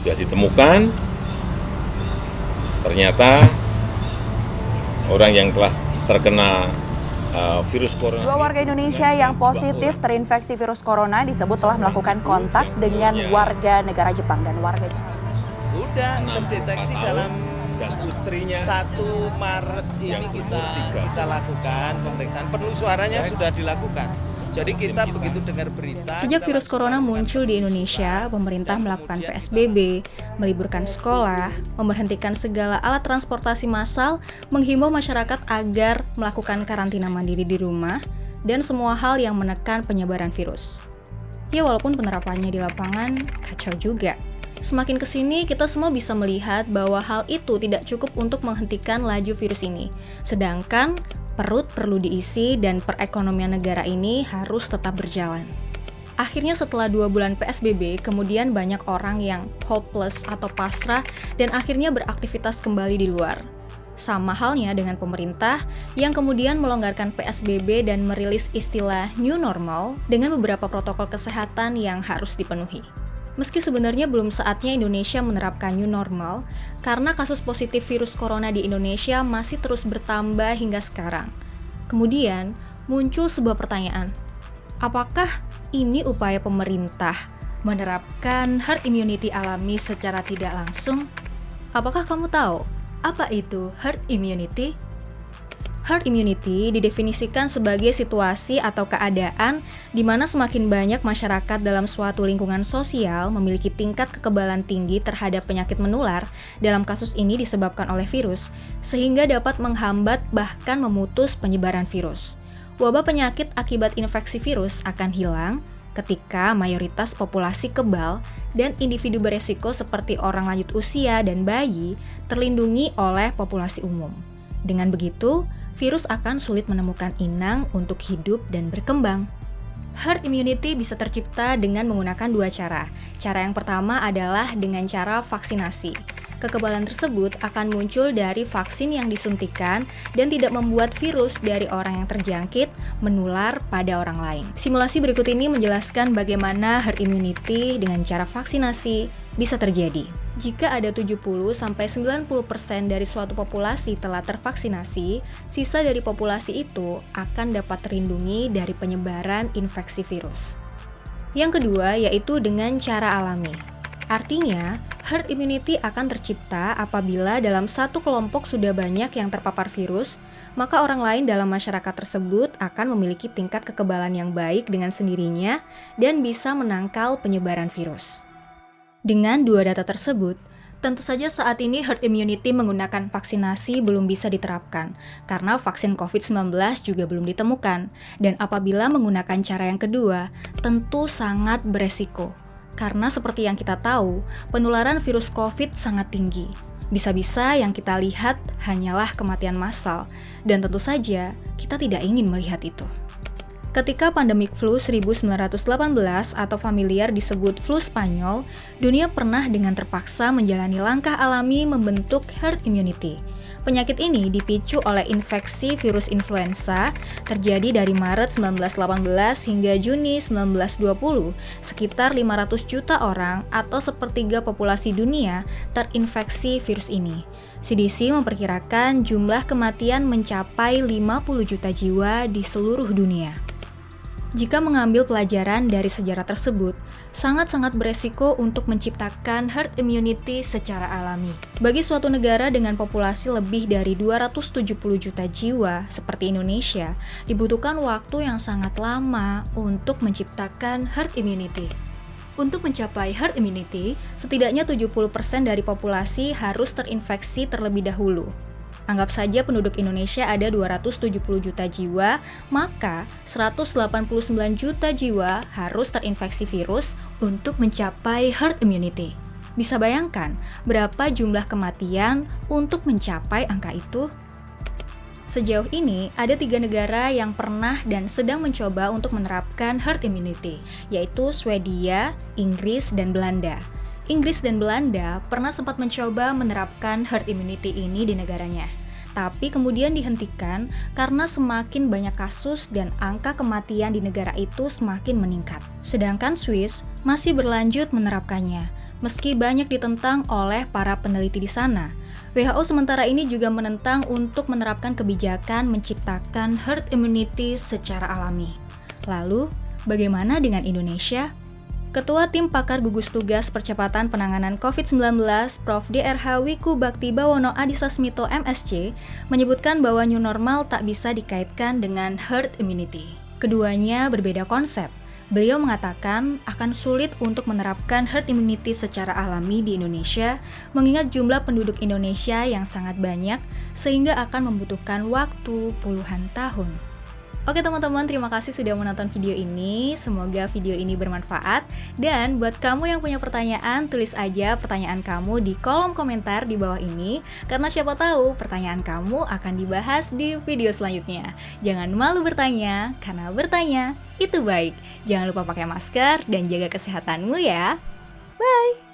sudah ditemukan, ternyata orang yang telah terkena virus corona. Dua warga Indonesia yang positif terinfeksi virus corona disebut telah melakukan kontak dengan warga negara Jepang dan warga Jepang. Udah terdeteksi dalam dan putrinya 1 Maret ini kita lakukan pemeriksaan. Penelusurannya sudah dilakukan. Jadi kita begitu dengar berita. Sejak virus corona muncul di Indonesia, pemerintah melakukan PSBB, meliburkan sekolah, memberhentikan segala alat transportasi massal, menghimbau masyarakat agar melakukan karantina mandiri di rumah, dan semua hal yang menekan penyebaran virus. Ya walaupun penerapannya di lapangan kacau juga. Semakin kesini, kita semua bisa melihat bahwa hal itu tidak cukup untuk menghentikan laju virus ini. Sedangkan perut perlu diisi dan perekonomian negara ini harus tetap berjalan. Akhirnya setelah 2 bulan PSBB, kemudian banyak orang yang hopeless atau pasrah dan akhirnya beraktivitas kembali di luar. Sama halnya dengan pemerintah yang kemudian melonggarkan PSBB dan merilis istilah new normal dengan beberapa protokol kesehatan yang harus dipenuhi. Meski sebenarnya belum saatnya Indonesia menerapkan new normal, karena kasus positif virus corona di Indonesia masih terus bertambah hingga sekarang. Kemudian, muncul sebuah pertanyaan. Apakah ini upaya pemerintah menerapkan herd immunity alami secara tidak langsung? Apakah kamu tahu apa itu herd immunity? Herd immunity didefinisikan sebagai situasi atau keadaan di mana semakin banyak masyarakat dalam suatu lingkungan sosial memiliki tingkat kekebalan tinggi terhadap penyakit menular, dalam kasus ini disebabkan oleh virus, sehingga dapat menghambat bahkan memutus penyebaran virus. Wabah penyakit akibat infeksi virus akan hilang ketika mayoritas populasi kebal dan individu beresiko seperti orang lanjut usia dan bayi terlindungi oleh populasi umum. Dengan begitu, virus akan sulit menemukan inang untuk hidup dan berkembang. Herd immunity bisa tercipta dengan menggunakan 2 cara. Cara yang pertama adalah dengan cara vaksinasi. Kekebalan tersebut akan muncul dari vaksin yang disuntikan dan tidak membuat virus dari orang yang terjangkit menular pada orang lain. Simulasi berikut ini menjelaskan bagaimana herd immunity dengan cara vaksinasi bisa terjadi. Jika ada 70-90% dari suatu populasi telah tervaksinasi, sisa dari populasi itu akan dapat terlindungi dari penyebaran infeksi virus. Yang kedua yaitu dengan cara alami. Artinya, herd immunity akan tercipta apabila dalam satu kelompok sudah banyak yang terpapar virus, maka orang lain dalam masyarakat tersebut akan memiliki tingkat kekebalan yang baik dengan sendirinya dan bisa menangkal penyebaran virus. Dengan 2 data tersebut, tentu saja saat ini herd immunity menggunakan vaksinasi belum bisa diterapkan, karena vaksin COVID-19 juga belum ditemukan, dan apabila menggunakan cara yang kedua, tentu sangat beresiko. Karena seperti yang kita tahu, penularan virus COVID sangat tinggi. Bisa-bisa yang kita lihat hanyalah kematian massal, dan tentu saja kita tidak ingin melihat itu. Ketika pandemik flu 1918 atau familiar disebut flu Spanyol, dunia pernah dengan terpaksa menjalani langkah alami membentuk herd immunity. Penyakit ini dipicu oleh infeksi virus influenza terjadi dari Maret 1918 hingga Juni 1920. Sekitar 500 juta orang atau sepertiga populasi dunia terinfeksi virus ini. CDC memperkirakan jumlah kematian mencapai 50 juta jiwa di seluruh dunia. Jika mengambil pelajaran dari sejarah tersebut, sangat-sangat beresiko untuk menciptakan herd immunity secara alami. Bagi suatu negara dengan populasi lebih dari 270 juta jiwa seperti Indonesia, dibutuhkan waktu yang sangat lama untuk menciptakan herd immunity. Untuk mencapai herd immunity, setidaknya 70% dari populasi harus terinfeksi terlebih dahulu. Anggap saja penduduk Indonesia ada 270 juta jiwa, maka 189 juta jiwa harus terinfeksi virus untuk mencapai herd immunity. Bisa bayangkan berapa jumlah kematian untuk mencapai angka itu? Sejauh ini, ada 3 negara yang pernah dan sedang mencoba untuk menerapkan herd immunity, yaitu Swedia, Inggris, dan Belanda. Inggris dan Belanda pernah sempat mencoba menerapkan herd immunity ini di negaranya. Tapi kemudian dihentikan karena semakin banyak kasus dan angka kematian di negara itu semakin meningkat. Sedangkan Swiss masih berlanjut menerapkannya. Meski banyak ditentang oleh para peneliti di sana, WHO sementara ini juga menentang untuk menerapkan kebijakan menciptakan herd immunity secara alami. Lalu, bagaimana dengan Indonesia? Ketua Tim Pakar Gugus Tugas Percepatan Penanganan COVID-19, Prof. DRH Wiku Bakti Bawono Adisasmito MSc, menyebutkan bahwa new normal tak bisa dikaitkan dengan herd immunity. Keduanya berbeda konsep. Beliau mengatakan akan sulit untuk menerapkan herd immunity secara alami di Indonesia, mengingat jumlah penduduk Indonesia yang sangat banyak, sehingga akan membutuhkan waktu puluhan tahun. Oke teman-teman, terima kasih sudah menonton video ini. Semoga video ini bermanfaat. Dan buat kamu yang punya pertanyaan, tulis aja pertanyaan kamu di kolom komentar di bawah ini. Karena siapa tahu pertanyaan kamu akan dibahas di video selanjutnya. Jangan malu bertanya, karena bertanya itu baik. Jangan lupa pakai masker dan jaga kesehatanmu ya. Bye!